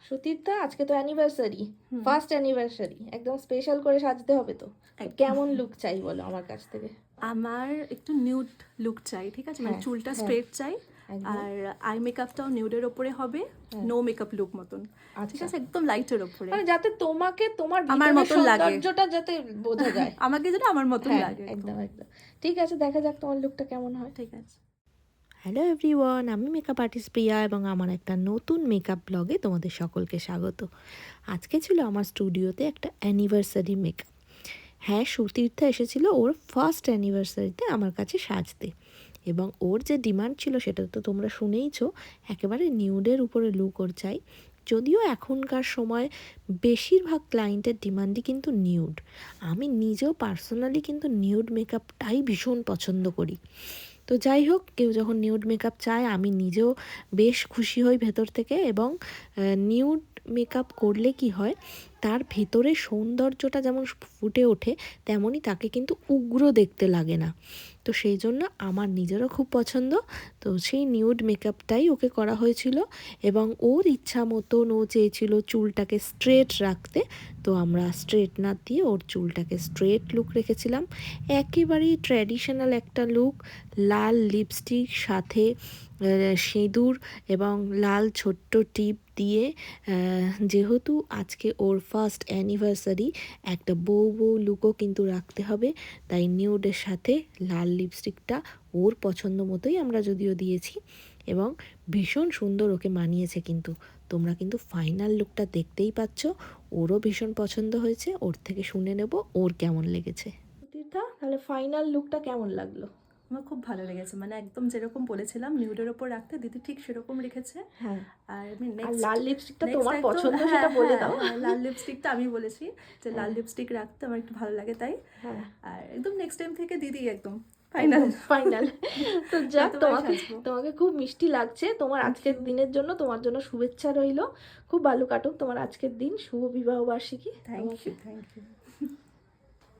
সুতীর্থা, আজকে তো anniversary, first anniversary, একদম স্পেশাল করে সাজতে হবে তো। কেমন লুক চাই বলো আমার কাছ থেকে? আমার একটু নিউড লুক চাই, ঠিক আছে, মানে চুলটা স্ট্রেট চাই, আর আই মেকআপটাও নিউডের ওপরে হবে, নো মেকআপ লুক মতন, ঠিক আছে, একদম লাইটের ওপরে, মানে যাতে তোমাকে তোমার আমার মতন লাগে, সৌন্দর্যটা যাতে বোঝা যায়, আমাকে যেটা আমার মতন লাগে, একদম একদম। ঠিক আছে, দেখা যাক তোমার লুকটা কেমন হয়। ঠিক আছে। হ্যালো এভরিওয়ান, আমি মেকআপ আর্টিস্ট প্রিয়া এবং আমার একটা নতুন মেকআপ ব্লগে তোমাদের সকলকে স্বাগত। আজকে ছিল আমার স্টুডিওতে একটা অ্যানিভার্সারি মেকআপ। হ্যাঁ, সুতীর্থা এসেছিল ওর ফার্স্ট অ্যানিভার্সারিতে আমার কাছে সাজতে, এবং ওর যে ডিমান্ড ছিল সেটা তো তোমরা শুনেইছো, একেবারে নিউডের উপরে লুক ওর চাই। যদিও এখনকার সময় বেশিরভাগ ক্লায়েন্টের ডিমান্ডই কিন্তু নিউড। আমি নিজেও পার্সোনালি কিন্তু নিউড মেকআপটাই ভীষণ পছন্দ করি। তো যাই হোক, কেউ যখন নিউড মেকআপ চায় আমি নিজেও বেশ খুশি হই ভেতর থেকে। এবং নিউড মেকআপ করলে কি হয়, তার ভেতরে সৌন্দর্যটা যেমন ফুটে ওঠে, তেমনই তাকে কিন্তু উগ্র দেখতে লাগে না। তো সেই জন্য আমার নিজেরও খুব পছন্দ। তো সেই নিউড মেকআপটাই ওকে করা হয়েছিল, এবং ওর ইচ্ছা মতন ও চেয়েছিল চুলটাকে স্ট্রেট রাখতে। তো আমরা স্ট্রেটনার দিয়ে ওর চুলটাকে স্ট্রেট লুক রেখেছিলাম, একেবারেই ট্র্যাডিশনাল একটা লুক। লাল লিপস্টিক, সাথে সিঁদুর এবং লাল ছোট্ট টিপ দিয়ে, যেহেতু আজকে ওর ফার্স্ট অ্যানিভার্সারি, একটা বউ বউ লুকও কিন্তু রাখতে হবে, তাই নিউডের সাথে লাল লিপস্টিকটা ওর পছন্দ মতোই আমরা যদিও দিয়েছি, এবং ভীষণ সুন্দর ওকে মানিয়েছে। কিন্তু তোমরা কিন্তু ফাইনাল লুকটা দেখতেই পাচ্ছ, ওরও ভীষণ পছন্দ হয়েছে। ওর থেকে শুনে নেব ওর কেমন লেগেছে। সুতীর্থা, তাহলে ফাইনাল লুকটা কেমন লাগলো? আমার খুব ভালো লেগেছে, মানে একদম যেরকম বলেছিলাম নিউডের ওপর রাখতে, দিদি ঠিক সেরকম রেখেছে। হ্যাঁ, আর আমি লাল লিপস্টিকটা তোমার পছন্দ, সেটা বলে দাও। লাল লিপস্টিকটা আমি বলেছি যে লাল লিপস্টিক রাখতে আমার একটু ভালো লাগে, তাই। আর একদম নেক্সট টাইম থেকে দিদি একদম ফাইনাল ফাইনাল। তো যাক, তোমাকে খুব মিষ্টি লাগছে। তোমার আজকের দিনের জন্য, তোমার জন্য শুভেচ্ছা রইলো। খুব ভালো কাটুক তোমার আজকের দিন, শুভ বিবাহ বার্ষিকী। Thank you.